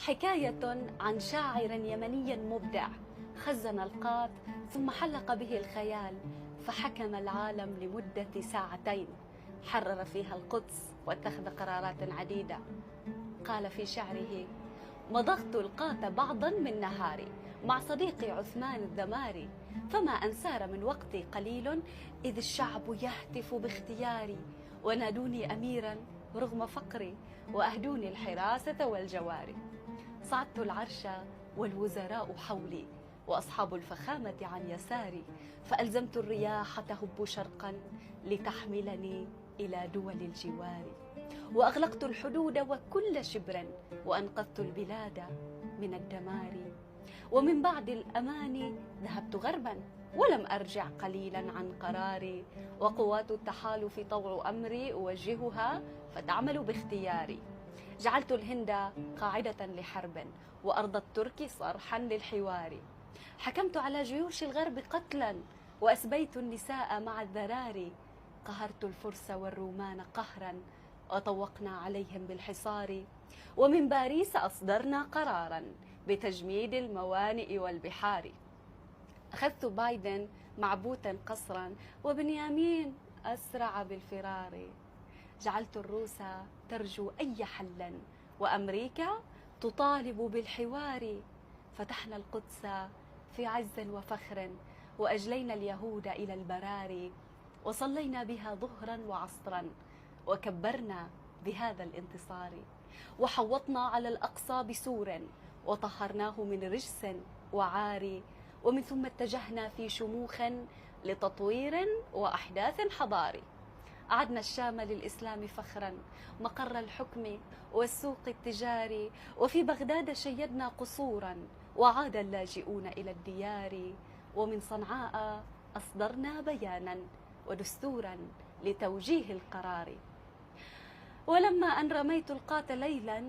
حكاية عن شاعر يمني مبدع خزن القاف ثم حلق به الخيال، فحكم العالم لمدة ساعتين، حرر فيها القدس واتخذ قرارات عديدة. قال في شعره: مضغت القاة بعضا من نهاري مع صديقي عثمان الذماري، فما أن سار من وقتي قليل إذ الشعب يهتف باختياري، ونادوني أميرا رغم فقري، وأهدوني الحراسة والجواري. صعدت العرش والوزراء حولي، وأصحاب الفخامة عن يساري، فألزمت الرياح تهب شرقا لتحملني إلى دول الجوار، وأغلقت الحدود وكل شبر، وأنقذت البلاد من الدمار. ومن بعد الأمان ذهبت غربا ولم أرجع قليلا عن قراري، وقوات التحالف طوع أمري أوجهها فتعمل باختياري. جعلت الهند قاعدة لحرب، وأرض الترك صرحا للحوار. حكمت على جيوش الغرب قتلا، وأسبيت النساء مع الذراري. قهرت الفرس والرومان قهرا، وطوقنا عليهم بالحصار. ومن باريس أصدرنا قرارا بتجميد الموانئ والبحار. أخذت بايدن معبوتا قصرا، وبنيامين أسرع بالفرار. جعلت الروس ترجو أي حل، وأمريكا تطالب بالحوار. فتحنا القدس في عز وفخر، وأجلينا اليهود إلى البراري، وصلينا بها ظهرا وعصرا، وكبرنا بهذا الانتصار. وحوطنا على الأقصى بسور، وطهرناه من رجس وعار. ومن ثم اتجهنا في شموخ لتطوير وأحداث حضاري. أعدنا الشام للإسلام فخرا، مقر الحكم والسوق التجاري. وفي بغداد شيدنا قصورا، وعاد اللاجئون إلى الديار. ومن صنعاء أصدرنا بيانا ودستورا لتوجيه القرار. ولما أن رميت القاة ليلا،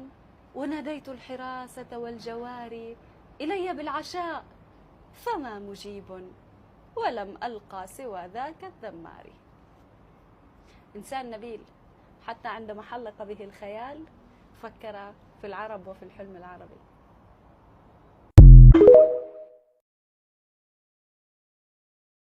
وناديت الحراسة والجواري إلي بالعشاء، فما مجيب، ولم ألقى سوى ذاك الذمار. إنسان نبيل، حتى عندما حلق به الخيال فكر في العرب وفي الحلم العربي.